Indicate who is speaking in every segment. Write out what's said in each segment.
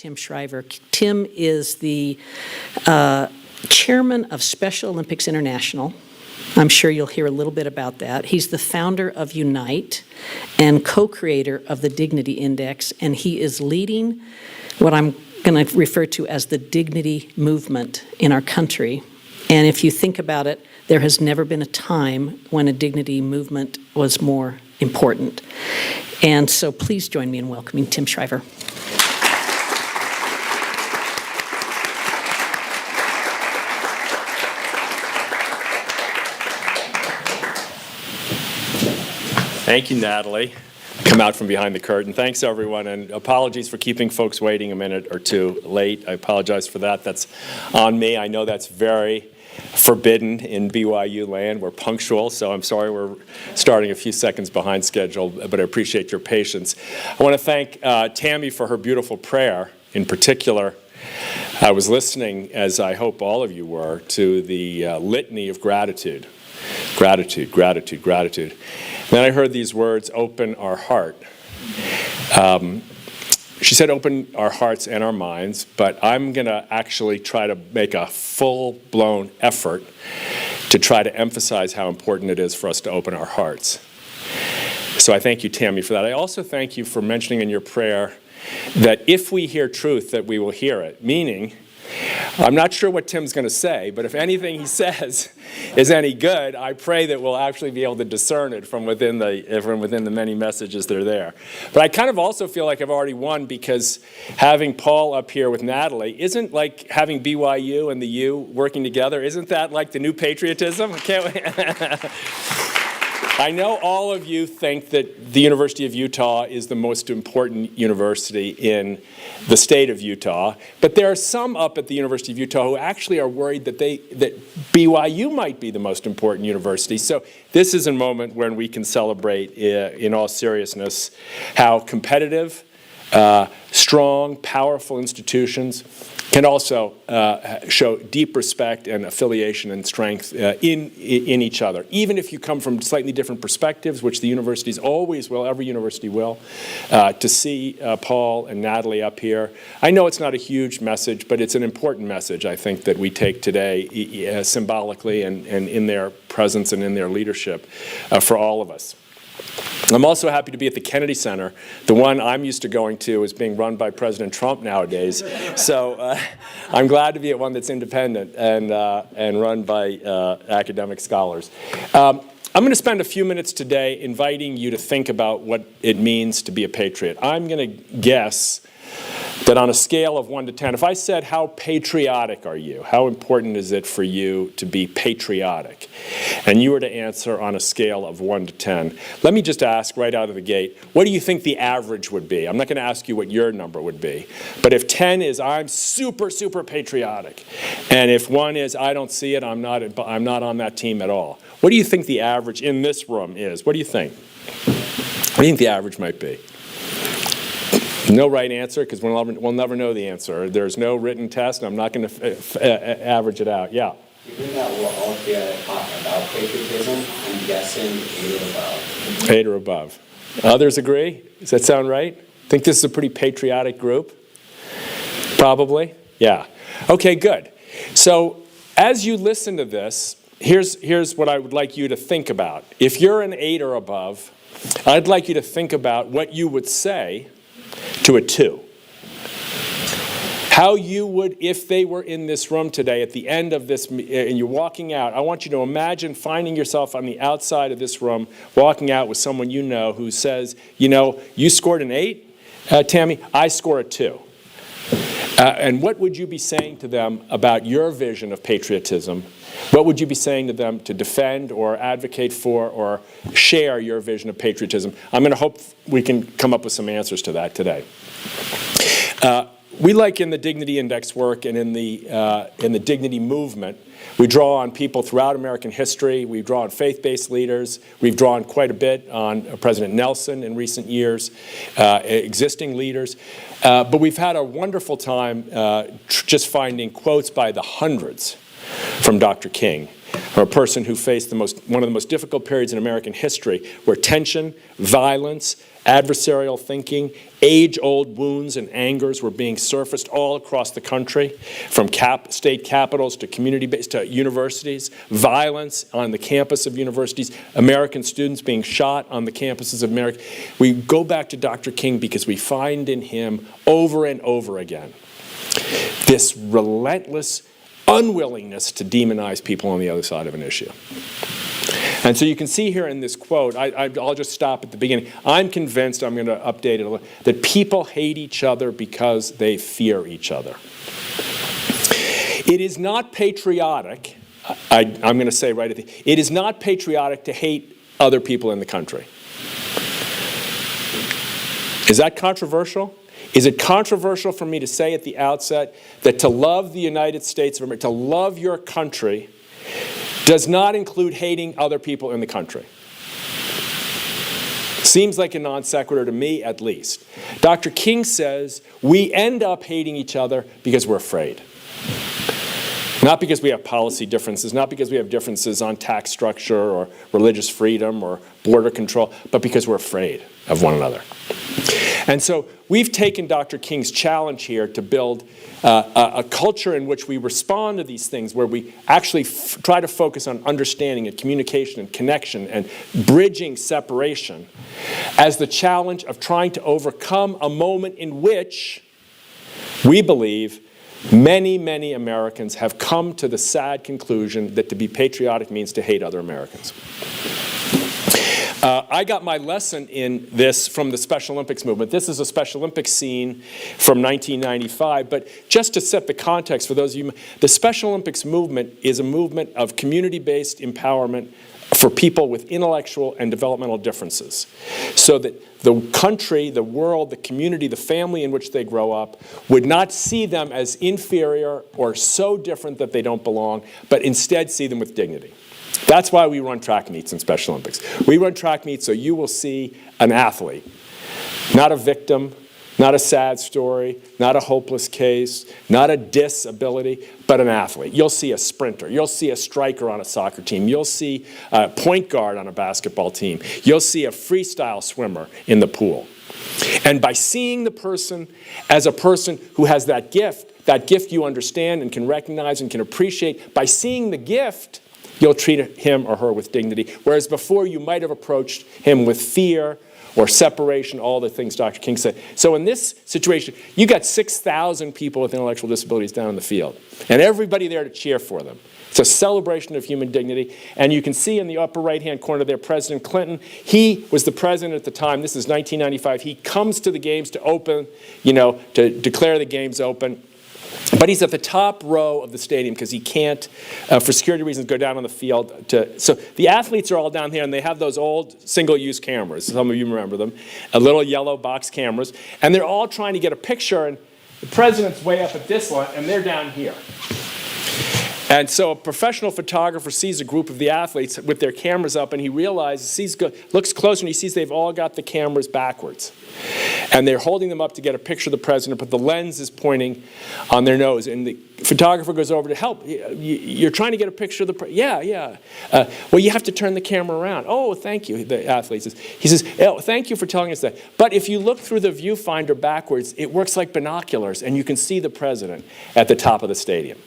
Speaker 1: Tim Shriver. Tim is the chairman of Special Olympics International. I'm sure you'll hear a little bit about that. He's the founder of Unite and co-creator of the Dignity Index, and he is leading what I'm going to refer to as the dignity movement in our country. And if you think about it, there has never been a time when a dignity movement was more important. And so please join me in welcoming Tim Shriver.
Speaker 2: Thank you, Natalie. Come out from behind the curtain. Thanks, everyone, and apologies for keeping folks waiting a minute or two late. I apologize for that. That's on me. I know that's very forbidden in BYU land. We're punctual, so I'm sorry we're starting a few seconds behind schedule, but I appreciate your patience. I want to thank Tammy for her beautiful prayer. In particular, I was listening, as I hope all of you were, to the litany of gratitude. Gratitude, gratitude, gratitude. And then I heard these words, open our heart. She said open our hearts and our minds, but I'm going to actually try to make a full-blown effort to try to emphasize how important it is for us to open our hearts. So I thank you, Tammy, for that. I also thank you for mentioning in your prayer that if we hear truth, that we will hear it, meaning I'm not sure what Tim's going to say, but if anything he says is any good, I pray that we'll actually be able to discern it from within the many messages that are there. But I kind of also feel like I've already won because having Paul up here with Natalie isn't like having BYU and the U working together. Isn't that like the new patriotism? Can't we? I know all of you think that the University of Utah is the most important university in the state of Utah, but there are some up at the University of Utah who actually are worried that BYU might be the most important university. So this is a moment when we can celebrate in all seriousness how competitive, strong, powerful institutions can also show deep respect and affiliation and strength in each other. Even if you come from slightly different perspectives, which the universities always will, every university will, to see Paul and Natalie up here. I know it's not a huge message, but it's an important message, I think, that we take today symbolically and in their presence and in their leadership for all of us. I'm also happy to be at the Kennedy Center. The one I'm used to going to is being run by President Trump nowadays. So I'm glad to be at one that's independent and run by academic scholars. I'm going to spend a few minutes today inviting you to think about what it means to be a patriot. I'm going to guess that on a scale of 1 to 10, if I said, how patriotic are you? How important is it for you to be patriotic? And you were to answer on a scale of 1 to 10. Let me just ask right out of the gate, what do you think the average would be? I'm not going to ask you what your number would be. But if 10 is, I'm super, super patriotic, and if 1 is, I don't see it, I'm not on that team at all. What do you think the average in this room is? What do you think? What do you think the average might be? No right answer, because we'll never know the answer. There's no written test, and I'm not going to average it out. Yeah?
Speaker 3: Given that we're all here talking about patriotism, I'm guessing 8 or above.
Speaker 2: 8 or above. Others agree? Does that sound right? Think this is a pretty patriotic group? Probably? Yeah. Okay, good. So as you listen to this, here's what I would like you to think about. If you're an 8 or above, I'd like you to think about what you would say to a 2. How you would, if they were in this room today at the end of this, and you're walking out, I want you to imagine finding yourself on the outside of this room, walking out with someone you know who says, you know, you scored an 8, Tammy, I score a 2. And what would you be saying to them about your vision of patriotism? What would you be saying to them to defend or advocate for or share your vision of patriotism? I'm going to hope we can come up with some answers to that today. We like in the Dignity Index work and in the Dignity movement, we draw on people throughout American history. We draw on faith-based leaders. We've drawn quite a bit on President Nelson in recent years, existing leaders. But we've had a wonderful time just finding quotes by the hundreds from Dr. King, or a person who faced one of the most difficult periods in American history, where tension, violence, adversarial thinking, age-old wounds and angers were being surfaced all across the country, from state capitals to community-based to universities, violence on the campus of universities, American students being shot on the campuses of America. We go back to Dr. King because we find in him over and over again this relentless unwillingness to demonize people on the other side of an issue. And so you can see here in this quote, I'll just stop at the beginning. I'm convinced, I'm going to update it a little, that people hate each other because they fear each other. It is not patriotic, I'm going to say right at the, it is not patriotic to hate other people in the country. Is that controversial? Is it controversial for me to say at the outset that to love the United States of America, to love your country, does not include hating other people in the country? Seems like a non sequitur to me, at least. Dr. King says we end up hating each other because we're afraid. Not because we have policy differences, not because we have differences on tax structure or religious freedom or border control, but because we're afraid of one another. And so we've taken Dr. King's challenge here to build a culture in which we respond to these things, where we actually try to focus on understanding and communication and connection and bridging separation, as the challenge of trying to overcome a moment in which we believe many, many Americans have come to the sad conclusion that to be patriotic means to hate other Americans. I got my lesson in this from the Special Olympics movement. This is a Special Olympics scene from 1995, but just to set the context for those of you, the Special Olympics movement is a movement of community-based empowerment for people with intellectual and developmental differences, so that the country, the world, the community, the family in which they grow up would not see them as inferior or so different that they don't belong, but instead see them with dignity. That's why we run track meets in Special Olympics. We run track meets so you will see an athlete, not a victim, not a sad story, not a hopeless case, not a disability, but an athlete. You'll see a sprinter. You'll see a striker on a soccer team. You'll see a point guard on a basketball team. You'll see a freestyle swimmer in the pool. And by seeing the person as a person who has that gift you understand and can recognize and can appreciate, by seeing the gift, you'll treat him or her with dignity, whereas before you might have approached him with fear or separation, all the things Dr. King said. So in this situation, you got 6,000 people with intellectual disabilities down in the field, and everybody there to cheer for them. It's a celebration of human dignity, and you can see in the upper right-hand corner there, President Clinton. He was the president at the time. This is 1995. He comes to the games to open, to declare the games open. But he's at the top row of the stadium because he can't, for security reasons, go down on the field. So the athletes are all down here, and they have those old single-use cameras. Some of you remember them, little yellow box cameras. And they're all trying to get a picture, and the president's way up at this one, and they're down here. And so a professional photographer sees a group of the athletes with their cameras up, and he realizes, looks closer, and he sees they've all got the cameras backwards. And they're holding them up to get a picture of the president, but the lens is pointing on their nose. And the photographer goes over to help. You're trying to get a picture of the president? Yeah. Well, you have to turn the camera around. Oh, thank you, the athlete says. He says, oh, thank you for telling us that. But if you look through the viewfinder backwards, it works like binoculars, and you can see the president at the top of the stadium.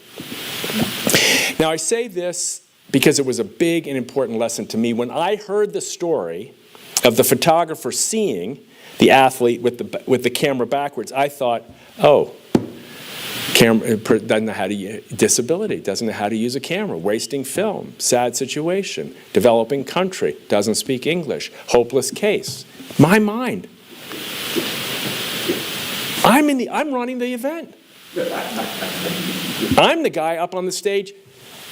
Speaker 2: Now, I say this because it was a big and important lesson to me. When I heard the story of the photographer seeing the athlete with the camera backwards, I thought, oh, doesn't know how to use disability, doesn't know how to use a camera, wasting film, sad situation, developing country, doesn't speak English, hopeless case. My mind. I'm running the event. I'm the guy up on the stage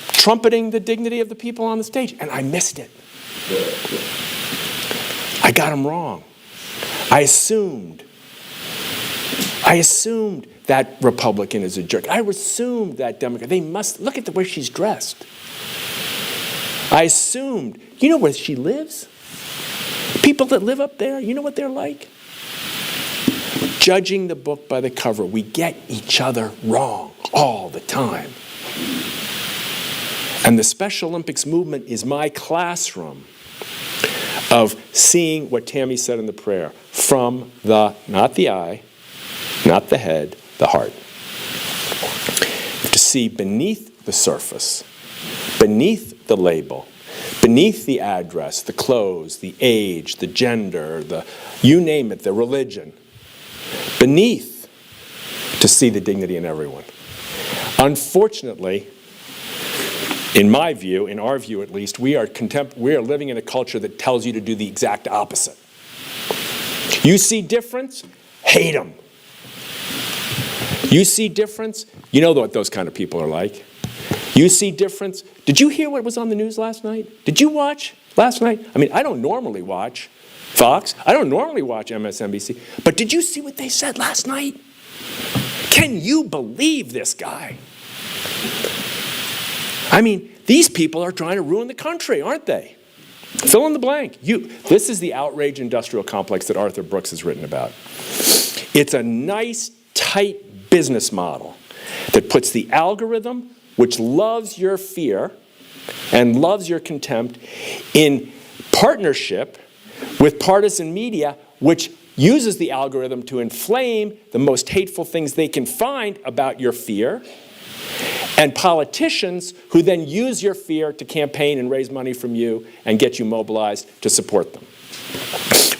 Speaker 2: trumpeting the dignity of the people on the stage, and I missed it. I got him wrong. I assumed that Republican is a jerk. I assumed that Democrat. They must look at the way she's dressed. I assumed, you know where she lives? People that live up there, you know what they're like? Judging the book by the cover. We get each other wrong all the time. And the Special Olympics movement is my classroom of seeing what Tammy said in the prayer, from the, not the eye, not the head, the heart. To see beneath the surface, beneath the label, beneath the address, the clothes, the age, the gender, the you name it, the religion, beneath, to see the dignity in everyone. Unfortunately, in my view, in our view at least, we are living in a culture that tells you to do the exact opposite. You see difference, hate them. You see difference, you know what those kind of people are like. You see difference. Did you hear what was on the news last night? Did you watch last night? I mean, I don't normally watch Fox. I don't normally watch MSNBC. But did you see what they said last night? Can you believe this guy? I mean, these people are trying to ruin the country, aren't they? Fill in the blank. This is the outrage industrial complex that Arthur Brooks has written about. It's a nice, tight business model that puts the algorithm, which loves your fear and loves your contempt, in partnership with partisan media, which uses the algorithm to inflame the most hateful things they can find about your fear, and politicians who then use your fear to campaign and raise money from you and get you mobilized to support them.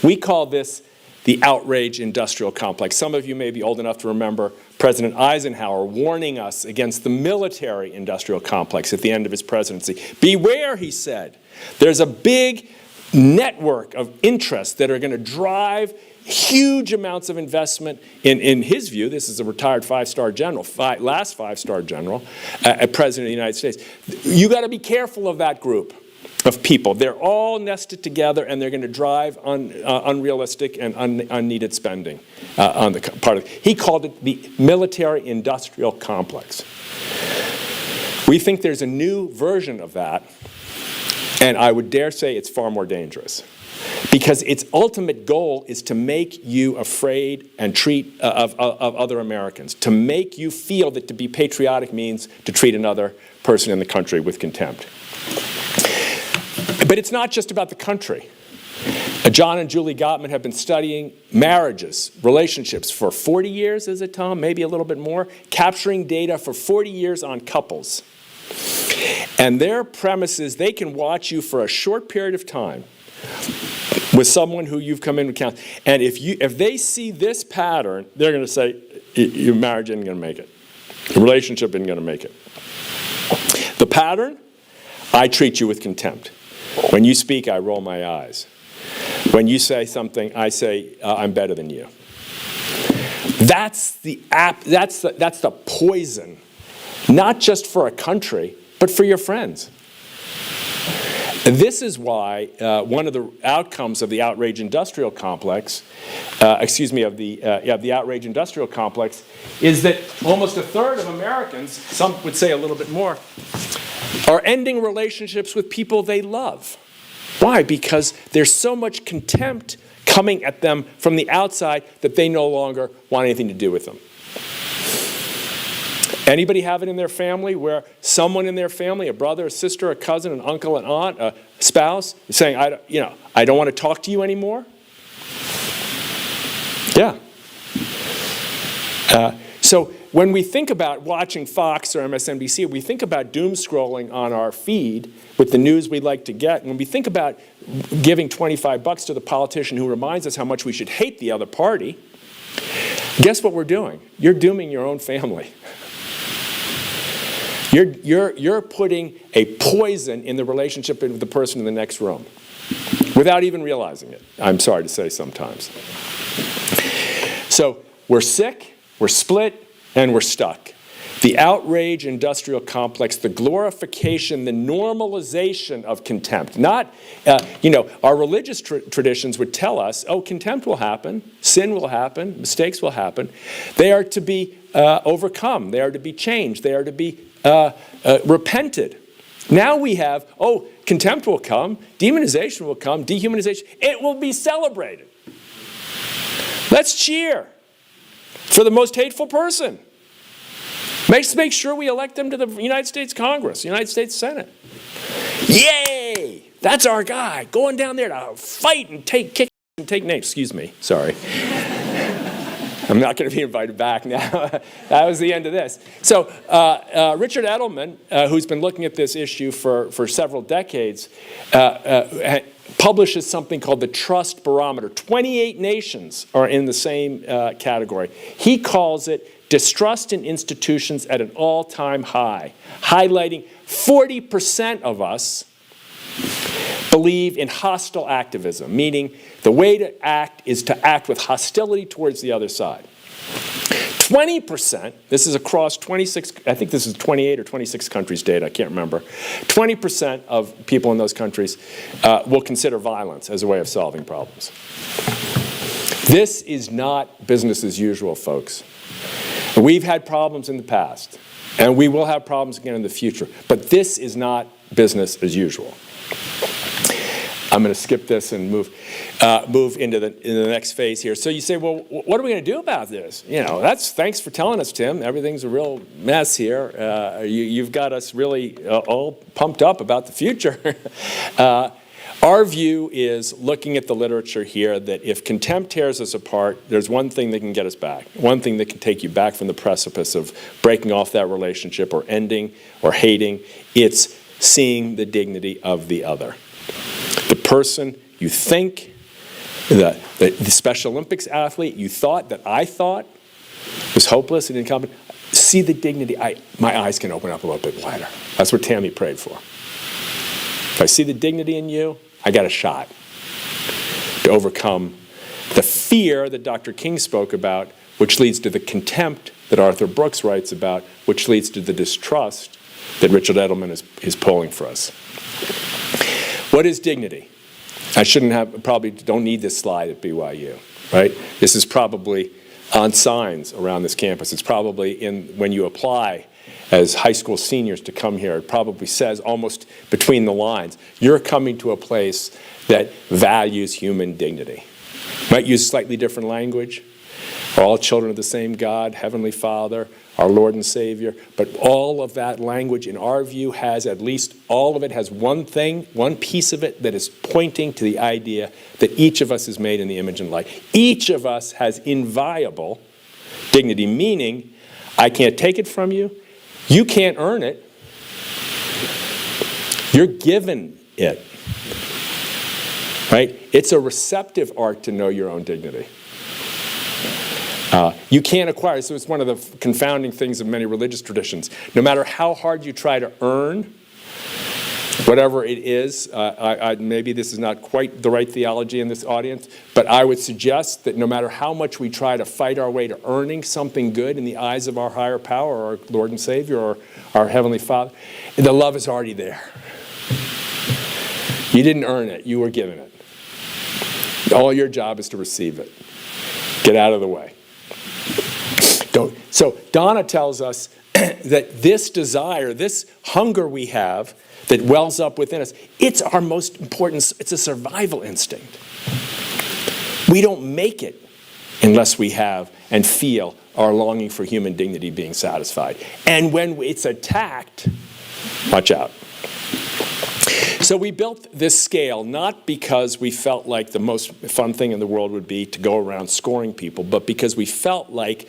Speaker 2: We call this the outrage industrial complex. Some of you may be old enough to remember President Eisenhower warning us against the military industrial complex at the end of his presidency. Beware, he said. There's a big network of interests that are going to drive huge amounts of investment. In his view, this is a retired five-star general, last five-star general, president of the United States. You got to be careful of that group of people. They're all nested together, and they're going to drive unrealistic and unneeded spending on the part of. He called it the military-industrial complex. We think there's a new version of that, and I would dare say it's far more dangerous, because its ultimate goal is to make you afraid and treat of other Americans, to make you feel that to be patriotic means to treat another person in the country with contempt. But it's not just about the country. John and Julie Gottman have been studying marriages, relationships for 40 years, is it, Tom? Maybe a little bit more. Capturing data for 40 years on couples. And their premise is they can watch you for a short period of time with someone who you've come in with counsel. And if they see this pattern, they're going to say, your marriage isn't going to make it. The relationship isn't going to make it. The pattern, I treat you with contempt. When you speak, I roll my eyes. When you say something, I say, I'm better than you. That's the poison, not just for a country, but for your friends. This is why one of the outcomes of the outrage industrial complex, of the outrage industrial complex, is that almost a third of Americans, some would say a little bit more, are ending relationships with people they love. Why? Because there's so much contempt coming at them from the outside that they no longer want anything to do with them. Anybody have it in their family where someone in their family, a brother, a sister, a cousin, an uncle, an aunt, a spouse, is saying, I don't want to talk to you anymore? Yeah. So when we think about watching Fox or MSNBC, we think about doom scrolling on our feed with the news we'd like to get. When we think about giving $25 to the politician who reminds us how much we should hate the other party, guess what we're doing? You're dooming your own family. You're putting a poison in the relationship with the person in the next room without even realizing it, I'm sorry to say sometimes. So we're sick, we're split, and we're stuck. The outrage industrial complex, the glorification, the normalization of contempt. Not, our religious traditions would tell us, contempt will happen, sin will happen, mistakes will happen. They are to be overcome. They are to be changed. They are to be repented. Now we have, contempt will come, demonization will come, dehumanization. It will be celebrated. Let's cheer for the most hateful person. Make sure we elect them to the United States Congress, United States Senate. Yay! That's our guy, going down there to fight and kick and take names. Excuse me, sorry. I'm not going to be invited back now. That was the end of this. So Richard Edelman, who's been looking at this issue for several decades, publishes something called the Trust Barometer. 28 nations are in the same category. He calls it distrust in institutions at an all-time high, highlighting 40% of us believe in hostile activism, meaning the way to act is to act with hostility towards the other side. 20%, this is across 26, I think this is 28 or 26 countries data, I can't remember. 20% of people in those countries will consider violence as a way of solving problems. This is not business as usual, folks. We've had problems in the past, and we will have problems again in the future, but this is not business as usual. I'm going to skip this and move into the next phase here. So you say, well, what are we going to do about this? You know, thanks for telling us, Tim. Everything's a real mess here. You've got us really all pumped up about the future. Our view is, looking at the literature here, that if contempt tears us apart, there's one thing that can get us back, one thing that can take you back from the precipice of breaking off that relationship or ending or hating. It's seeing the dignity of the other. The person you think, the Special Olympics athlete you thought that I thought was hopeless and incompetent, see the dignity. My eyes can open up a little bit wider. That's what Tammy prayed for. If I see the dignity in you, I got a shot to overcome the fear that Dr. King spoke about, which leads to the contempt that Arthur Brooks writes about, which leads to the distrust that Richard Edelman is polling for us. What is dignity? I probably don't need this slide at BYU, right? This is probably on signs around this campus. It's probably when you apply as high school seniors to come here, it probably says almost between the lines, you're coming to a place that values human dignity. Might use slightly different language. We're all children of the same God, Heavenly Father, our Lord and Savior. But all of that language, in our view, has at least all of it has one thing, one piece of it that is pointing to the idea that each of us is made in the image and likeness. Each of us has inviolable dignity, meaning I can't take it from you. You can't earn it. You're given it. Right? It's a receptive art to know your own dignity. You can't acquire, so it's one of the confounding things of many religious traditions. No matter how hard you try to earn whatever it is, maybe this is not quite the right theology in this audience, but I would suggest that no matter how much we try to fight our way to earning something good in the eyes of our higher power, or our Lord and Savior, or our Heavenly Father, the love is already there. You didn't earn it, you were given it. All your job is to receive it. Get out of the way. So Donna tells us that this desire, this hunger we have that wells up within us, it's our most important, it's a survival instinct. We don't make it unless we have and feel our longing for human dignity being satisfied. And when it's attacked, watch out. So we built this scale not because we felt like the most fun thing in the world would be to go around scoring people, but because we felt like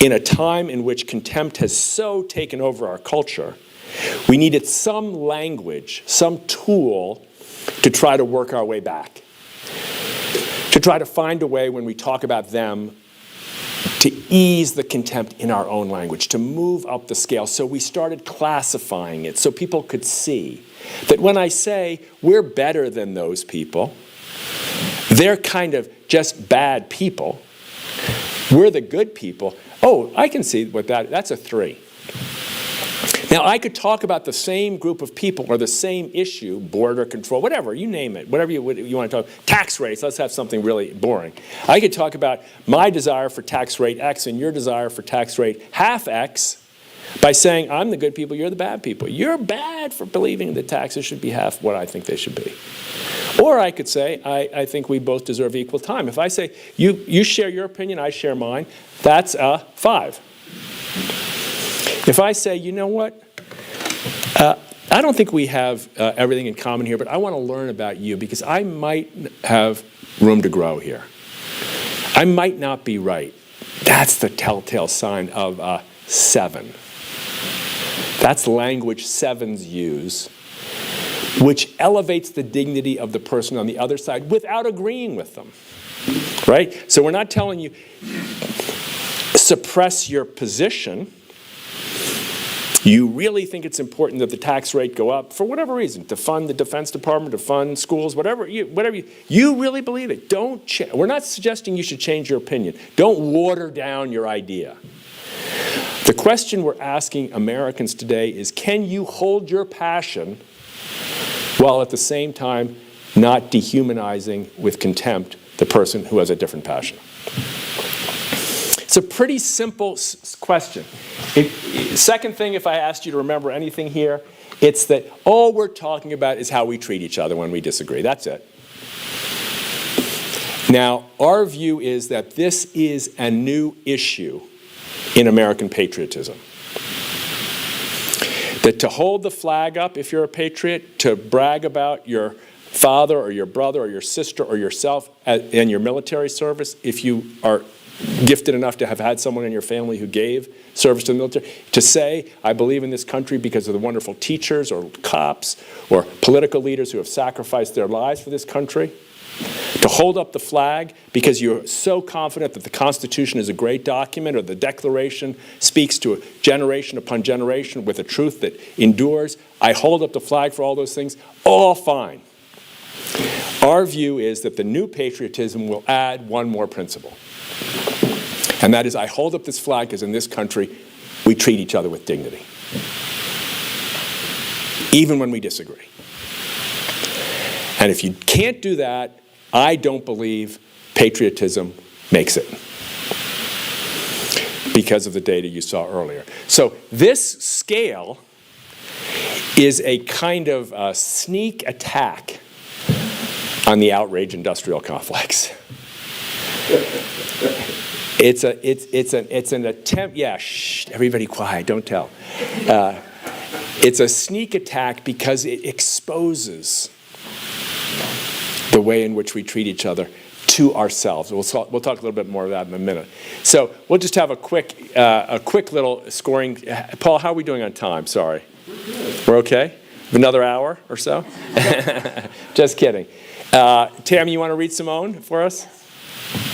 Speaker 2: in a time in which contempt has so taken over our culture, we needed some language, some tool to try to work our way back. To try to find a way when we talk about them to ease the contempt in our own language, to move up the scale. So we started classifying it so people could see that when I say we're better than those people, they're kind of just bad people, we're the good people. Oh, I can see what that's a 3. Now, I could talk about the same group of people or the same issue, border control, whatever, you name it, whatever you want to talk, tax rates, let's have something really boring. I could talk about my desire for tax rate X and your desire for tax rate half X by saying, I'm the good people, you're the bad people. You're bad for believing that taxes should be half what I think they should be. Or I could say, I think we both deserve equal time. If I say, you share your opinion, I share mine, that's a 5. If I say, you know what, I don't think we have everything in common here, but I want to learn about you because I might have room to grow here. I might not be right. That's the telltale sign of a 7. That's language 7s use, which elevates the dignity of the person on the other side without agreeing with them, right? So we're not telling you, suppress your position. You really think it's important that the tax rate go up for whatever reason, to fund the Defense Department, to fund schools, whatever you really believe it. We're not suggesting you should change your opinion. Don't water down your idea. The question we're asking Americans today is, can you hold your passion while at the same time not dehumanizing with contempt the person who has a different passion? It's a pretty simple question. Second thing, if I asked you to remember anything here, it's that all we're talking about is how we treat each other when we disagree. That's it. Now, our view is that this is a new issue in American patriotism. That to hold the flag up, if you're a patriot, to brag about your father or your brother or your sister or yourself in your military service, if you are gifted enough to have had someone in your family who gave service to the military, to say, I believe in this country because of the wonderful teachers or cops or political leaders who have sacrificed their lives for this country, to hold up the flag because you're so confident that the Constitution is a great document or the Declaration speaks to a generation upon generation with a truth that endures. I hold up the flag for all those things, all fine. Our view is that the new patriotism will add one more principle. And that is, I hold up this flag because in this country, we treat each other with dignity. Even when we disagree. And if you can't do that, I don't believe patriotism makes it. Because of the data you saw earlier. So this scale is a kind of sneak attack on the outrage industrial complex. It's an attempt, yeah, shh, everybody quiet, don't tell. It's a sneak attack because it exposes the way in which we treat each other to ourselves. We'll talk a little bit more of that in a minute. So we'll just have a quick little scoring. Paul, how are we doing on time? Sorry. We're okay? Another hour or so? Just kidding. Tammy, you want to read Simone for us?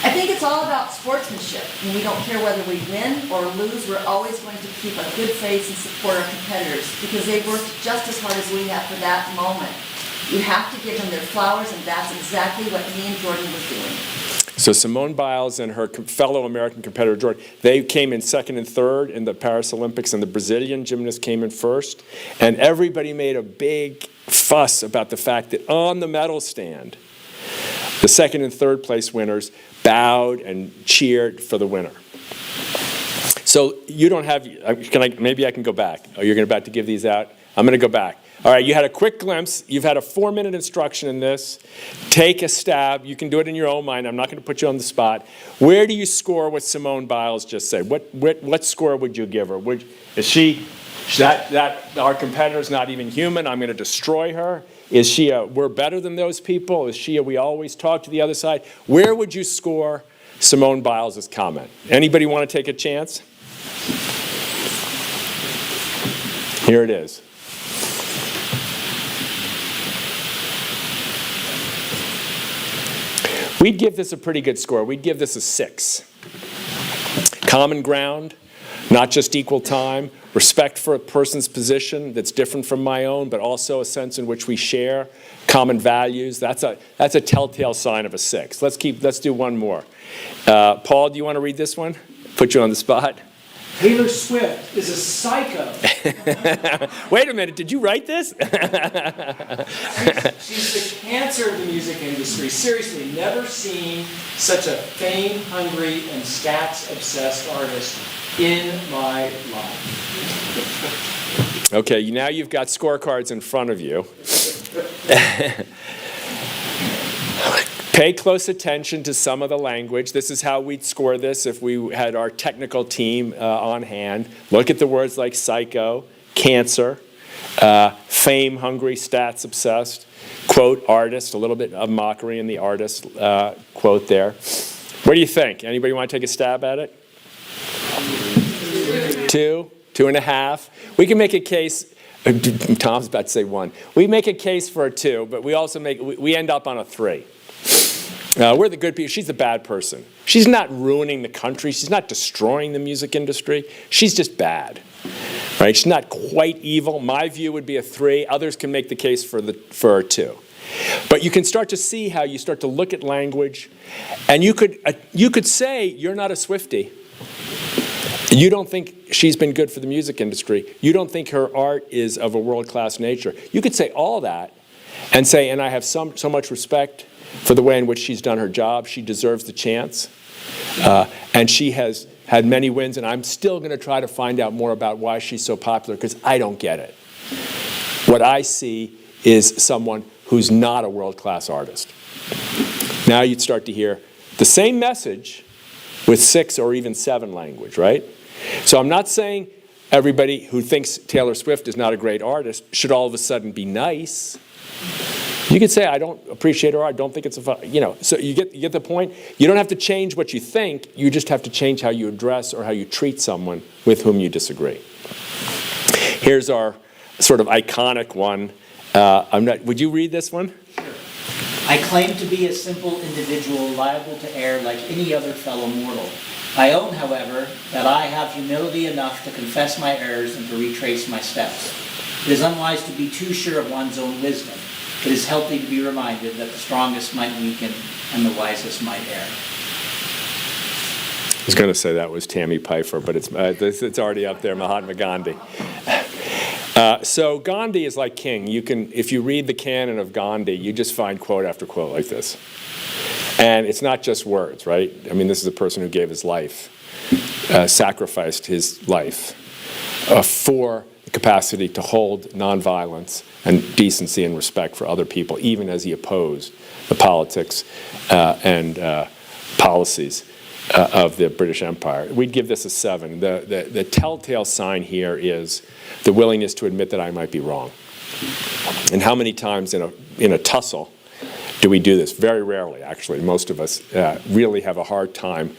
Speaker 4: I think it's all about sportsmanship, and we don't care whether we win or lose. We're always going to keep a good face and support our competitors because they've worked just as hard as we have for that moment. You have to give them their flowers, and that's exactly what me and Jordan was doing.
Speaker 2: So Simone Biles and her fellow American competitor, Jordan, they came in second and third in the Paris Olympics, and the Brazilian gymnast came in first. And everybody made a big fuss about the fact that on the medal stand, the second and third place winners bowed and cheered for the winner. So you don't have, maybe I can go back. Oh, you're about to give these out? I'm going to go back. All right, you had a quick glimpse. You've had a 4-minute instruction in this. Take a stab. You can do it in your own mind. I'm not going to put you on the spot. Where do you score what Simone Biles just said? What score would you give her? Is she, that our competitor's not even human, I'm going to destroy her? Is she we're better than those people? Is she we always talk to the other side? Where would you score Simone Biles' comment? Anybody want to take a chance? Here it is. We'd give this a pretty good score. We'd give this a 6. Common ground, not just equal time, respect for a person's position that's different from my own, but also a sense in which we share common values. That's a telltale sign of a 6. Let's do one more. Paul, do you want to read this one? Put you on the spot.
Speaker 5: Taylor Swift is a psycho.
Speaker 2: Wait a minute, did you write this?
Speaker 5: She's the cancer of the music industry. Seriously, never seen such a fame-hungry and stats-obsessed artist in my life.
Speaker 2: Okay, now you've got scorecards in front of you. Pay close attention to some of the language. This is how we'd score this if we had our technical team on hand. Look at the words like psycho, cancer, fame hungry, stats obsessed, quote, artist, a little bit of mockery in the artist quote there. What do you think? Anybody want to take a stab at it? 2, 2.5. We can make a case. Tom's about to say 1. We make a case for a 2, but we also we end up on a 3. We're the good people. She's the bad person. She's not ruining the country. She's not destroying the music industry. She's just bad. Right? She's not quite evil. My view would be a 3. Others can make the case for a 2. But you can start to see how you start to look at language, and you could say you're not a Swiftie. You don't think she's been good for the music industry. You don't think her art is of a world-class nature. You could say all that and say, and I have so much respect for the way in which she's done her job. She deserves the chance. And she has had many wins, and I'm still going to try to find out more about why she's so popular, because I don't get it. What I see is someone who's not a world-class artist. Now you'd start to hear the same message with 6 or even 7 language, right? So I'm not saying everybody who thinks Taylor Swift is not a great artist should all of a sudden be nice. You could say, I don't appreciate her art, I don't think it's so you get the point? You don't have to change what you think, you just have to change how you address or how you treat someone with whom you disagree. Here's our sort of iconic one. Would you read this one?
Speaker 6: I claim to be a simple individual liable to err like any other fellow mortal. I own, however, that I have humility enough to confess my errors and to retrace my steps. It is unwise to be too sure of one's own wisdom. It is healthy to be reminded that the strongest might weaken and the wisest might err.
Speaker 2: I was going to say that was Tammy Pfeiffer, but it's already up there, Mahatma Gandhi. So Gandhi is like King. If you read the canon of Gandhi, you just find quote after quote like this. And it's not just words, right? I mean, this is a person who gave his life, sacrificed his life for the capacity to hold nonviolence and decency and respect for other people, even as he opposed the politics and policies of the British Empire. We'd give this a 7. The telltale sign here is the willingness to admit that I might be wrong. And how many times in a tussle do we do this? Very rarely, actually. Most of us really have a hard time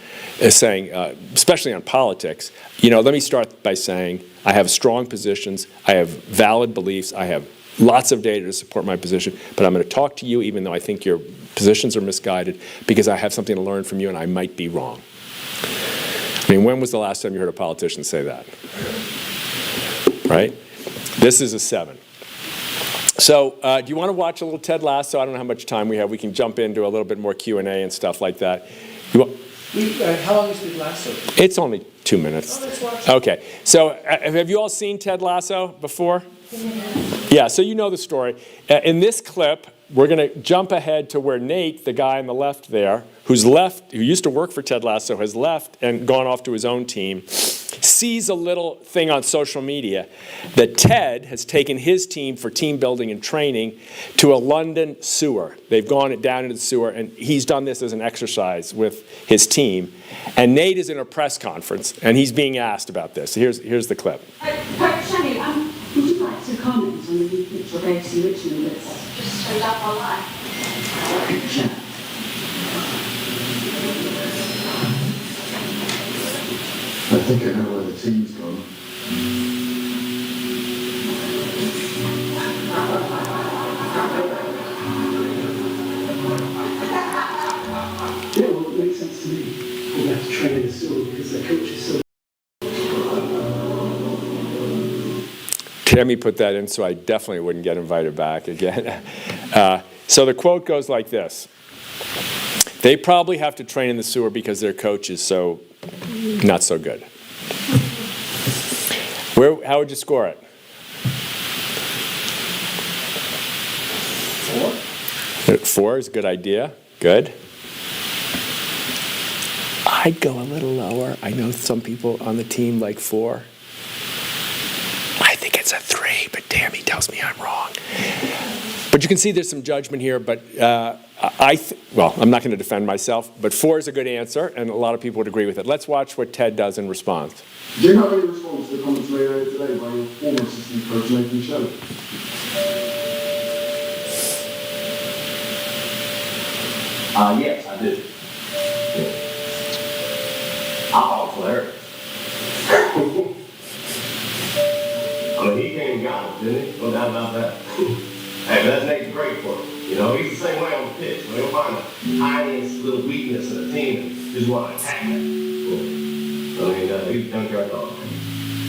Speaker 2: saying, especially on politics, let me start by saying I have strong positions, I have valid beliefs, I have lots of data to support my position, but I'm going to talk to you even though I think your positions are misguided because I have something to learn from you and I might be wrong. I mean, when was the last time you heard a politician say that? Right? This is a 7. So do you want to watch a little Ted Lasso? I don't know how much time we have. We can jump into a little bit more Q&A and stuff like that.
Speaker 5: How long is Ted Lasso?
Speaker 2: It's only 2 minutes.
Speaker 5: Oh, let's watch it.
Speaker 2: Okay. So have you all seen Ted Lasso before? Yeah, so you know the story. In this clip, we're going to jump ahead to where Nate, the guy on the left there, who used to work for Ted Lasso, has left and gone off to his own team, sees a little thing on social media that Ted has taken his team for team building and training to a London sewer. They've gone down into the sewer, and he's done this as an exercise with his team. And Nate is in a press conference, and he's being asked about this. Here's the clip.
Speaker 7: Shani, would you like to comment on the new picture of AFC Richmond that's just showed up online? Picture.
Speaker 8: I think I know where the team's gone.
Speaker 7: Yeah, well, it makes sense to me. We'll have to train in the sewer because their coach is so...
Speaker 2: Tammy put that in, so I definitely wouldn't get invited back again. So the quote goes like this. They probably have to train in the sewer because their coach is so not so good. How would you score it?
Speaker 5: 4.
Speaker 2: 4 is a good idea. Good. I'd go a little lower. I know some people on the team like 4. I think it's a 3, but damn, he tells me I'm wrong. But you can see there's some judgment here, but well, I'm not going to defend myself, but 4 is a good answer, and a lot of people would agree with it. Let's watch what Ted does in response.
Speaker 8: Do you have any response to the comments made earlier today by your former assistant coach, Nathan Shelley?
Speaker 9: Yes, I do. I thought it was hilarious. I mean, he came and got us, didn't he? No doubt about that. Hey, that's Nate's great for it. You know, he's the same way on the pitch. He'll find the tiniest little weakness in the team and just want to attack it. I mean, he's a junkyard dog.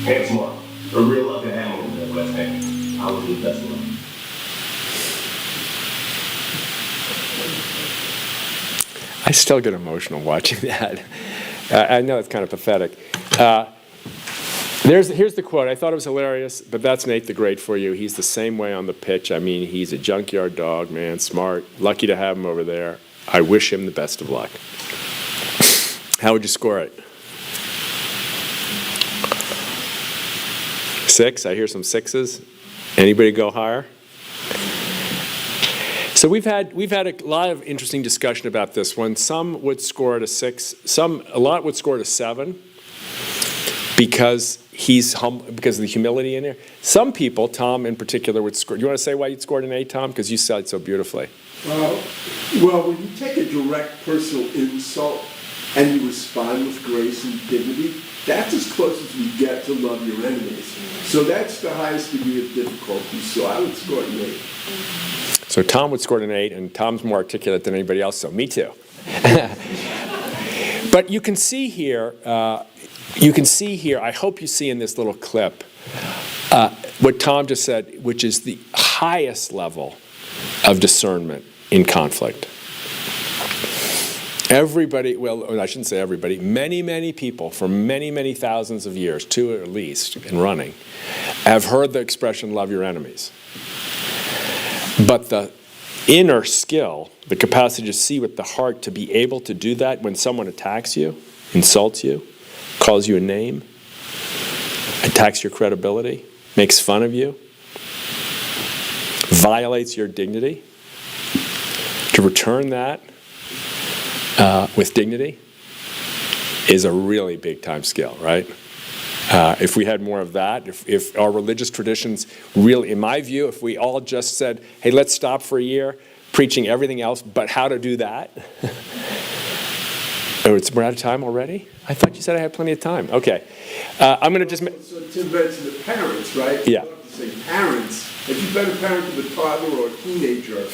Speaker 9: And smart. We're real lucky to have him over there at West Ham. I was the best one.
Speaker 2: I still get emotional watching that. I know it's kind of pathetic. Here's the quote. I thought it was hilarious, but that's Nate the Great for you. He's the same way on the pitch. I mean, he's a junkyard dog, man, smart. Lucky to have him over there. I wish him the best of luck. How would you score it? 6? I hear some 6s. Anybody go higher? So we've had a lot of interesting discussion about this one. Some would score it a 6. A lot would score it a 7 because he's humble, because of the humility in there. Some people, Tom in particular, would score. You want to say why you'd scored an 8, Tom? Because you said it so beautifully.
Speaker 10: Well, when you take a direct personal insult and you respond with grace and dignity, that's as close as we get to love your enemies. So that's the highest degree of difficulty. So I would score an 8.
Speaker 2: So Tom would score an 8, and Tom's more articulate than anybody else, so me too. But you can see here, I hope you see in this little clip, what Tom just said, which is the highest level of discernment in conflict. Everybody, well, I shouldn't say everybody, many people for many thousands of years, 2 at least in running, have heard the expression, love your enemies. But the inner skill, the capacity to see with the heart, to be able to do that when someone attacks you, insults you, calls you a name, attacks your credibility, makes fun of you, violates your dignity, to return that with dignity is a really big time skill, right? If we had more of that, if our religious traditions really, in my view, if we all just said, hey, let's stop for a year preaching everything else, but how to do that? Oh, we're out of time already? I thought you said I had plenty of time. Okay. I'm going to just...
Speaker 10: So to mention the parents, right?
Speaker 2: Yeah.
Speaker 10: You have to say parents. If you've been a parent of a toddler or a teenager,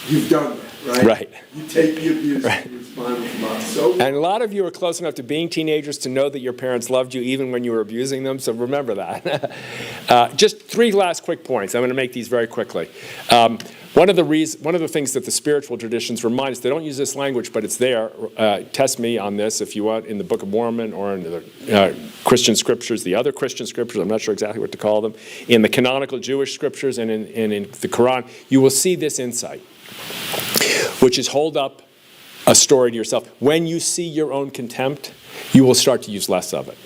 Speaker 10: you've done that, right?
Speaker 2: Right.
Speaker 10: You take the abuse
Speaker 2: Right.
Speaker 10: and respond with love. So
Speaker 2: And a lot of you are close enough to being teenagers to know that your parents loved you even when you were abusing them, so remember that. Just 3 last quick points. I'm going to make these very quickly. One of the things that the spiritual traditions remind us, they don't use this language, but it's there. Test me on this if you want, in the Book of Mormon or in the Christian scriptures, the other Christian scriptures, I'm not sure exactly what to call them, in the canonical Jewish scriptures and in the Quran, you will see this insight, which is hold up a story to yourself. When you see your own contempt, you will start to use less of it.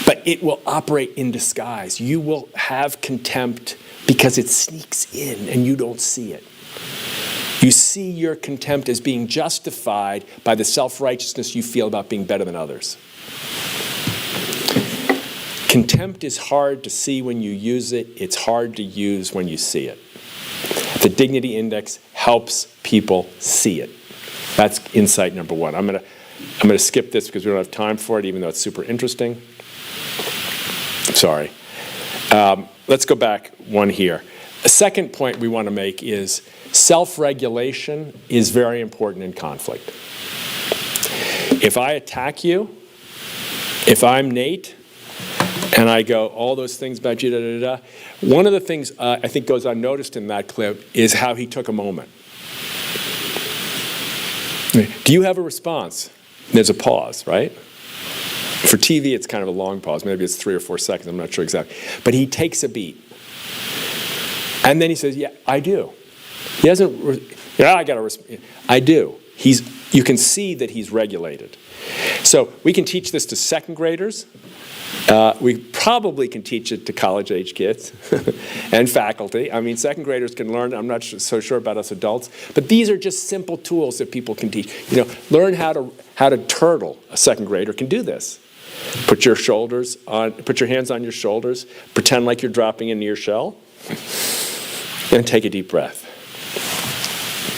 Speaker 2: But it will operate in disguise. You will have contempt because it sneaks in and you don't see it. You see your contempt as being justified by the self-righteousness you feel about being better than others. Contempt is hard to see when you use it. It's hard to use when you see it. The Dignity Index helps people see it. That's insight number 1. I'm gonna skip this because we don't have time for it, even though it's super interesting. Sorry. Let's go back one here. A second point we want to make is self-regulation is very important in conflict. If I attack you, if I'm Nate, and I go, all those things about you, one of the things I think goes unnoticed in that clip is how he took a moment. Do you have a response? There's a pause, right? For TV, it's kind of a long pause. Maybe it's 3 or 4 seconds. I'm not sure exactly. But he takes a beat. And then he says, yeah, I do. He doesn't, I got to respond. I do. You can see that he's regulated. So we can teach this to 2nd graders. We probably can teach it to college-age kids and faculty. I mean, second graders can learn. I'm not so sure about us adults, but these are just simple tools that people can teach. You know, learn how to turtle. A second grader can do this. Put your hands on your shoulders, pretend like you're dropping into your shell, and take a deep breath.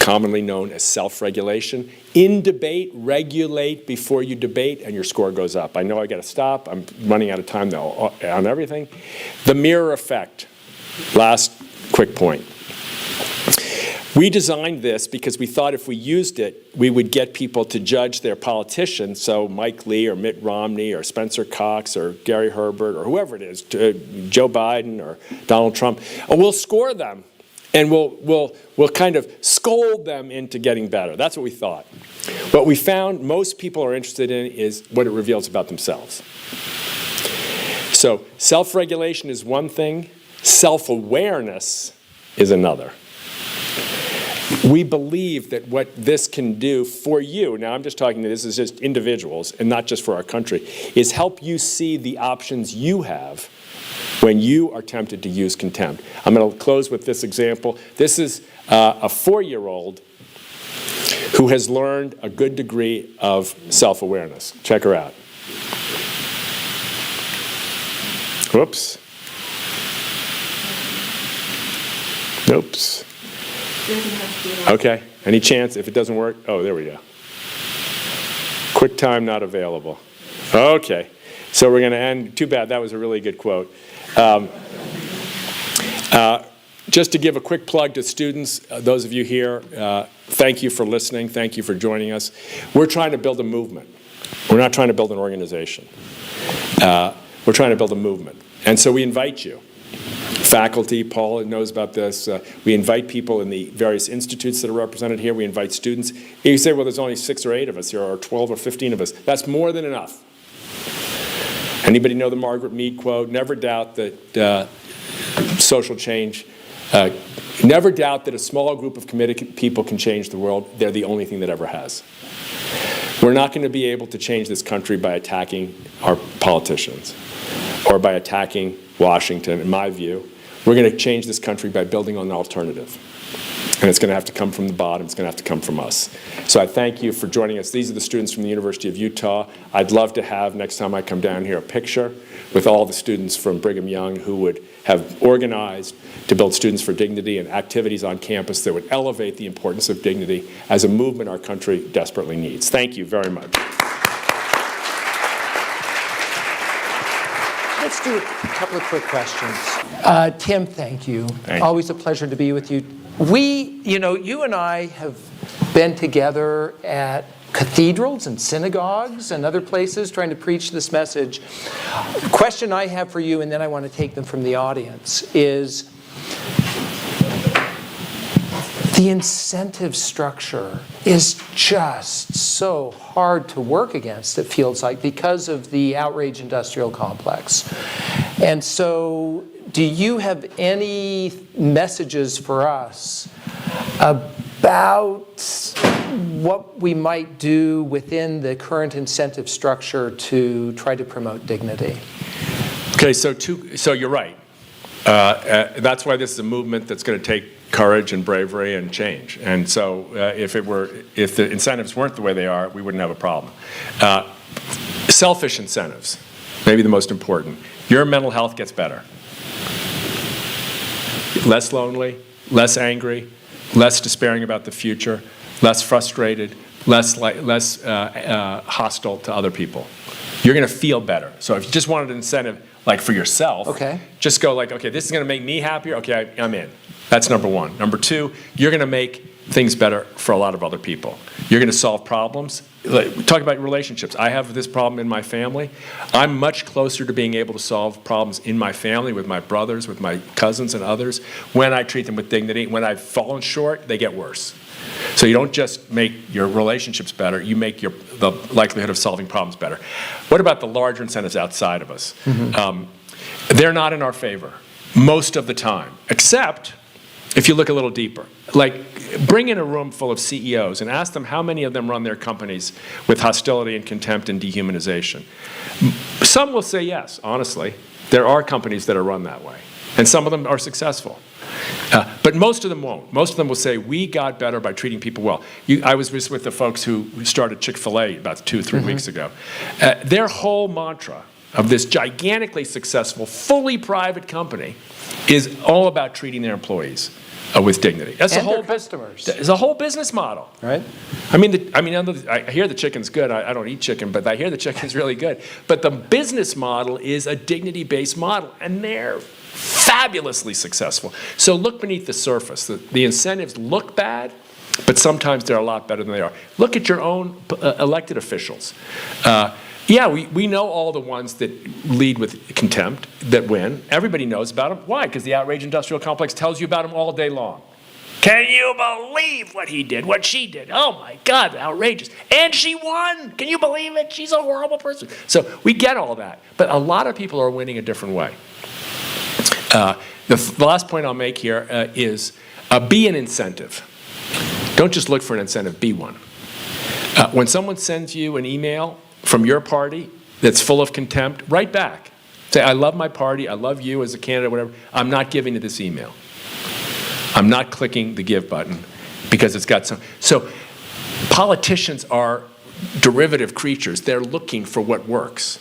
Speaker 2: Commonly known as self-regulation. In debate, regulate before you debate, and your score goes up. I know I got to stop. I'm running out of time now on everything. The mirror effect. Last quick point. We designed this because we thought if we used it, we would get people to judge their politicians, so Mike Lee or Mitt Romney or Spencer Cox or Gary Herbert or whoever it is, Joe Biden or Donald Trump, and we'll score them. And we'll kind of scold them into getting better. That's what we thought. What we found most people are interested in is what it reveals about themselves. So self-regulation is one thing. Self-awareness is another. We believe that what this can do for you, now I'm just talking, this is just individuals and not just for our country, is help you see the options you have when you are tempted to use contempt. I'm going to close with this example. This is a 4-year-old who has learned a good degree of self-awareness. Check her out. Whoops. Oops. Okay. Any chance? If it doesn't work? Oh, there we go. Quick time not available. Okay. So we're going to end. Too bad. That was a really good quote. Just to give a quick plug to students, those of you here, thank you for listening. Thank you for joining us. We're trying to build a movement. We're not trying to build an organization. We're trying to build a movement. And so we invite you. Faculty, Paul knows about this. We invite people in the various institutes that are represented here. We invite students. You say, well, there's only 6 or 8 of us here, or 12 or 15 of us. That's more than enough. Anybody know the Margaret Mead quote? Never doubt that social change, never doubt that a small group of committed people can change the world. They're the only thing that ever has. We're not going to be able to change this country by attacking our politicians or by attacking Washington, in my view. We're going to change this country by building on an alternative. And it's going to have to come from the bottom. It's going to have to come from us. So I thank you for joining us. These are the students from the University of Utah. I'd love to have, next time I come down here, a picture with all the students from Brigham Young who would have organized to build Students for Dignity and activities on campus that would elevate the importance of dignity as a movement our country desperately needs. Thank you very much.
Speaker 11: Let's do a couple of quick questions. Tim, thank you.
Speaker 2: Thank you.
Speaker 11: Always a pleasure to be with you. You and I have been together at cathedrals and synagogues and other places trying to preach this message. The question I have for you, and then I want to take them from the audience, is the incentive structure is just so hard to work against, it feels like, because of the outrage industrial complex. And so, do you have any messages for us about what we might do within the current incentive structure to try to promote dignity?
Speaker 2: Okay, so you're right. That's why this is a movement that's going to take courage and bravery and change. And so if the incentives weren't the way they are, we wouldn't have a problem. Selfish incentives, maybe the most important. Your mental health gets better. Less lonely, less angry, less despairing about the future, less frustrated, less hostile to other people. You're going to feel better. So if you just wanted an incentive, like for yourself,
Speaker 11: okay,
Speaker 2: just go like, okay, this is going to make me happier. Okay, I'm in. That's number one. Number two, you're going to make things better for a lot of other people. You're going to solve problems. Talk about relationships. I have this problem in my family. I'm much closer to being able to solve problems in my family, with my brothers, with my cousins and others, when I treat them with dignity. When I've fallen short, they get worse. So you don't just make your relationships better, you make the likelihood of solving problems better. What about the larger incentives outside of us? Mm-hmm. They're not in our favor most of the time, except if you look a little deeper. Like, bring in a room full of CEOs and ask them how many of them run their companies with hostility and contempt and dehumanization. Some will say yes, honestly. There are companies that are run that way, and some of them are successful. But most of them won't. Most of them will say, we got better by treating people well. I was just with the folks who started Chick-fil-A about 2 or 3 weeks ago. Their whole mantra of this gigantically successful, fully private company is all about treating their employees with dignity. That's
Speaker 11: And
Speaker 2: the whole
Speaker 11: their customers.
Speaker 2: It's a whole business model.
Speaker 11: Right.
Speaker 2: I hear the chicken's good. I don't eat chicken, but I hear the chicken's really good. But the business model is a dignity-based model, and they're fabulously successful. So look beneath the surface. The incentives look bad, but sometimes they're a lot better than they are. Look at your own elected officials. We know all the ones that lead with contempt, that win. Everybody knows about them. Why? Because the outrage industrial complex tells you about them all day long. Can you believe what he did, what she did? Oh my God, outrageous. And she won. Can you believe it? She's a horrible person. So we get all that. But a lot of people are winning a different way. The last point I'll make here is be an incentive. Don't just look for an incentive, be one. When someone sends you an email from your party that's full of contempt, write back. Say, I love my party, I love you as a candidate, whatever. I'm not giving to this email. I'm not clicking the give button because it's got some. So politicians are derivative creatures. They're looking for what works.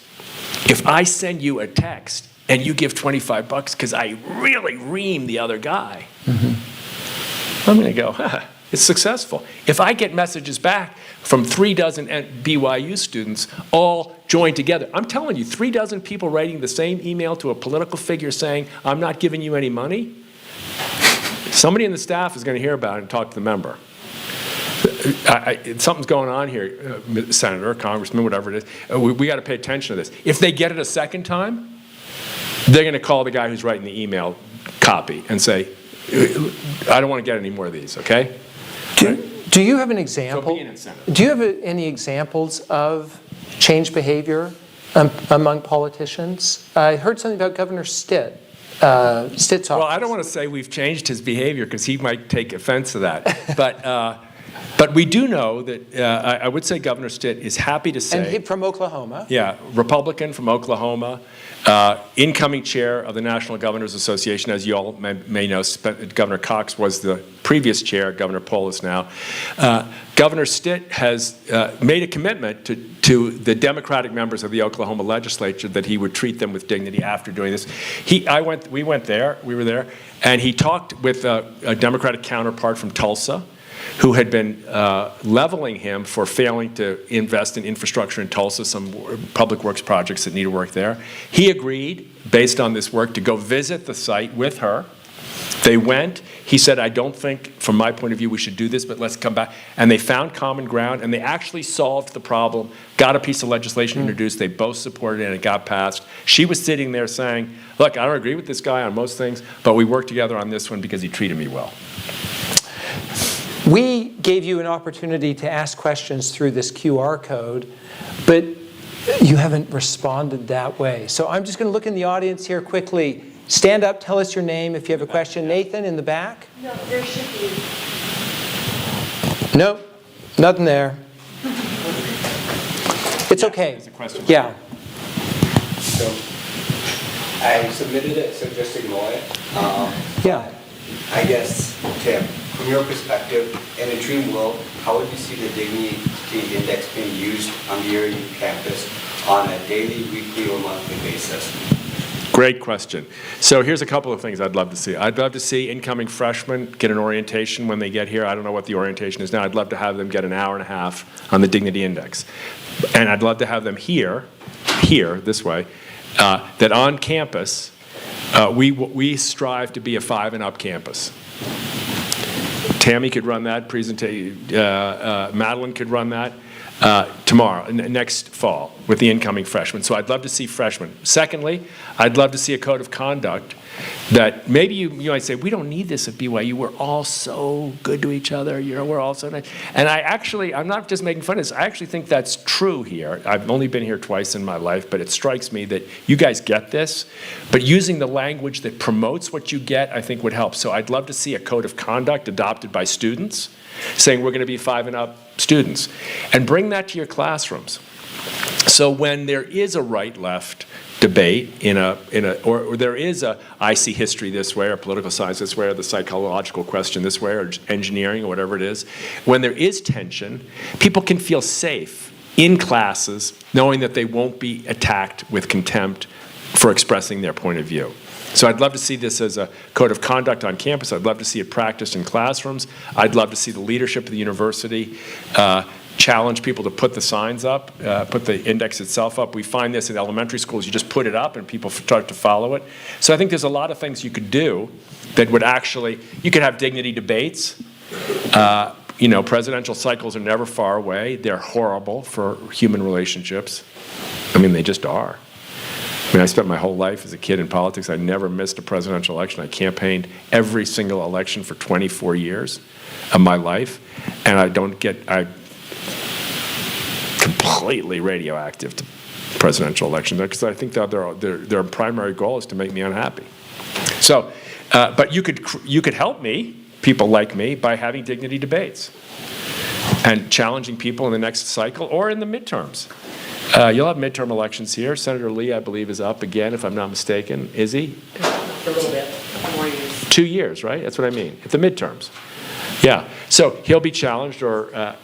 Speaker 2: If I send you a text and you give $25 because I really ream the other guy, I'm going to go, it's successful. If I get messages back from 3 dozen BYU students all joined together, I'm telling you, 3 dozen people writing the same email to a political figure saying, I'm not giving you any money, somebody in the staff is going to hear about it and talk to the member. Something's going on here, Senator, Congressman, whatever it is. We got to pay attention to this. If they get it a second time, they're going to call the guy who's writing the email copy and say, I don't want to get any more of these, okay?
Speaker 11: Do you have an example?
Speaker 2: So be an incentive.
Speaker 11: Do you have any examples of change behavior among politicians? I heard something about Governor Stitt's office.
Speaker 2: Well, I don't want to say we've changed his behavior because he might take offense to that. But we do know that I would say Governor Stitt is happy to say.
Speaker 11: And he from Oklahoma.
Speaker 2: Yeah, Republican from Oklahoma, incoming chair of the National Governors Association. As you all may know, Governor Cox was the previous chair, Governor Polis now. Governor Stitt has made a commitment to the Democratic members of the Oklahoma legislature that he would treat them with dignity after doing this. We were there, and he talked with a Democratic counterpart from Tulsa, who had been leveling him for failing to invest in infrastructure in Tulsa, some public works projects that needed work there. He agreed, based on this work, to go visit the site with her. They went. He said, I don't think, from my point of view, we should do this, but let's come back. And they found common ground, and they actually solved the problem, got a piece of legislation introduced. They both supported it, and it got passed. She was sitting there saying, look, I don't agree with this guy on most things, but we worked together on this one because he treated me well.
Speaker 11: We gave you an opportunity to ask questions through this QR code, but you haven't responded that way. So I'm just going to look in the audience here quickly. Stand up, tell us your name if you have a question. Nathan in the back?
Speaker 7: No, there should be.
Speaker 11: Nope, nothing there. It's okay.
Speaker 2: There's a question.
Speaker 11: Yeah.
Speaker 3: So I submitted it, so just ignore it.
Speaker 11: Yeah.
Speaker 3: I guess, Tim, from your perspective, in a dream world, how would you see the dignity index being used on the area campus on a daily, weekly, or monthly basis?
Speaker 2: Great question. So here's a couple of things I'd love to see. I'd love to see incoming freshmen get an orientation when they get here. I don't know what the orientation is now. I'd love to have them get an hour and a half on the dignity index. And I'd love to have them here, this way, that on campus, we strive to be a 5 and up campus. Tammy could run that presentation. Madeline could run that. tomorrow, next fall, with the incoming freshmen. So I'd love to see freshmen. Secondly, I'd love to see a code of conduct that maybe you might say, we don't need this at BYU. We're all so good to each other. We're all so nice. And I'm not just making fun of this. I actually think that's true here. I've only been here twice in my life, but it strikes me that you guys get this. But using the language that promotes what you get, I think would help. So I'd love to see a code of conduct adopted by students, saying we're going to be 5 and up students, and bring that to your classrooms. So when there is a right-left debate or there is a I see history this way, or political science this way, or the psychological question this way, or engineering, or whatever it is, when there is tension, people can feel safe in classes knowing that they won't be attacked with contempt for expressing their point of view. So I'd love to see this as a code of conduct on campus. I'd love to see it practiced in classrooms. I'd love to see the leadership of the university challenge people to put the signs up, put the index itself up. We find this in elementary schools. You just put it up and people start to follow it. So I think there's a lot of things you could do that would actually, you could have dignity debates. Presidential cycles are never far away. They're horrible for human relationships. I mean, they just are. I spent my whole life as a kid in politics. I never missed a presidential election. I campaigned every single election for 24 years of my life, and I'm completely radioactive to presidential elections because I think that their primary goal is to make me unhappy. So, but you could help me, people like me, by having dignity debates and challenging people in the next cycle or in the midterms. You'll have midterm elections here. Senator Lee, I believe, is up again, if I'm not mistaken. Is he?
Speaker 1: For a little bit, a couple more years.
Speaker 2: 2 years, right? That's what I mean. At the midterms. Yeah. So he'll be challenged or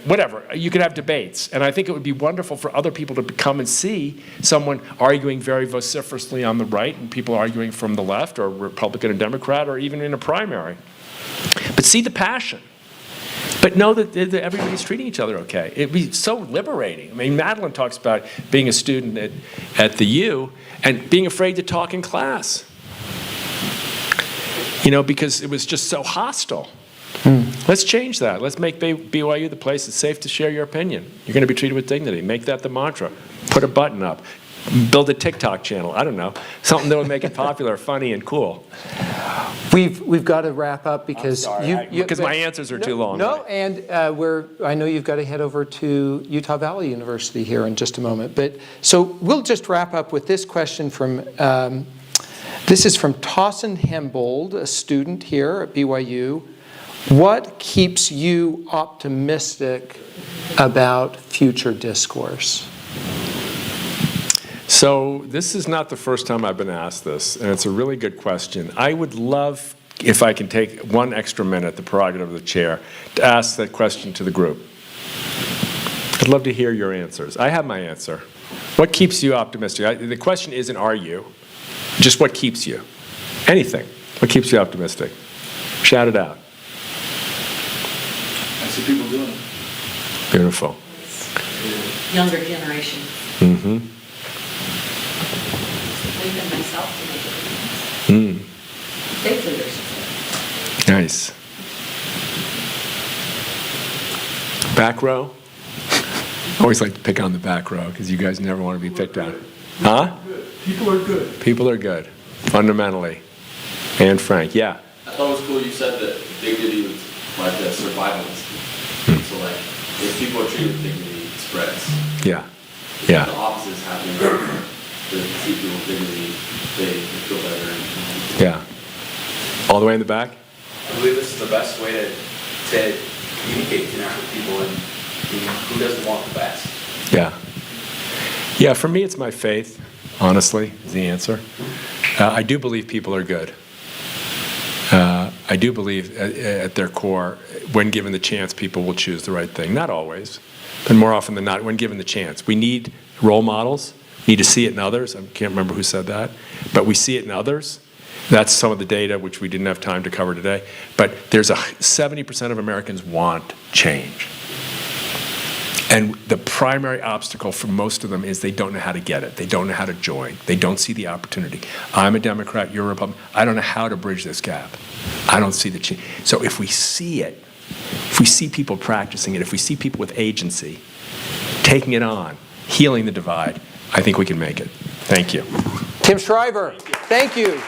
Speaker 2: whatever. You could have debates. And I think it would be wonderful for other people to come and see someone arguing very vociferously on the right and people arguing from the left, or Republican and Democrat, or even in a primary. But see the passion. But know that everybody's treating each other okay. It'd be so liberating. I mean, Madeline talks about being a student at the U and being afraid to talk in class. Because it was just so hostile. Let's change that. Let's make BYU the place that's safe to share your opinion. You're going to be treated with dignity. Make that the mantra. Put a button up. Build a TikTok channel. I don't know. Something that would make it popular, funny, and cool.
Speaker 11: We've got to wrap up because
Speaker 2: because my answers are too long.
Speaker 11: No, and I know you've got to head over to Utah Valley University here in just a moment. So we'll just wrap up with this question from this is from Tossin Hembold, a student here at BYU. What keeps you optimistic about future discourse?
Speaker 2: So this is not the first time I've been asked this, and it's a really good question. I would love, if I can take 1 extra minute, the prerogative of the chair, to ask that question to the group. I'd love to hear your answers. I have my answer. What keeps you optimistic? The question isn't are you, just what keeps you? Anything. What keeps you optimistic? Shout it out.
Speaker 8: I see people doing it.
Speaker 2: Beautiful.
Speaker 1: Younger generation.
Speaker 2: Mm-hmm.
Speaker 1: Believe in myself to make it. Faith leaders.
Speaker 2: Nice. Back row? I always like to pick on the back row because you guys never want to be picked on. Huh?
Speaker 8: People are good.
Speaker 2: People are good, fundamentally. And Frank, yeah.
Speaker 12: I thought it was cool you said that dignity was like a survival instinct. So like, if people are treated with dignity, it spreads.
Speaker 2: Yeah. Yeah.
Speaker 12: The opposite is happening. To see people with dignity, they feel better.
Speaker 2: Yeah. All the way in the back?
Speaker 3: I believe this is the best way to communicate, connect with people, and who doesn't want the best?
Speaker 2: Yeah. Yeah, for me it's my faith, honestly, is the answer. I do believe people are good. I do believe at their core, when given the chance, people will choose the right thing. Not always, but more often than not, when given the chance. We need role models. We need to see it in others. I can't remember who said that, but we see it in others. That's some of the data which we didn't have time to cover today. But there's 70% of Americans want change. And the primary obstacle for most of them is they don't know how to get it. They don't know how to join. They don't see the opportunity. I'm a Democrat, you're a Republican. I don't know how to bridge this gap. I don't see the change. So if we see it, if we see people practicing it, if we see people with agency, taking it on, healing the divide, I think we can make it. Thank you.
Speaker 11: Tim Shriver, thank you.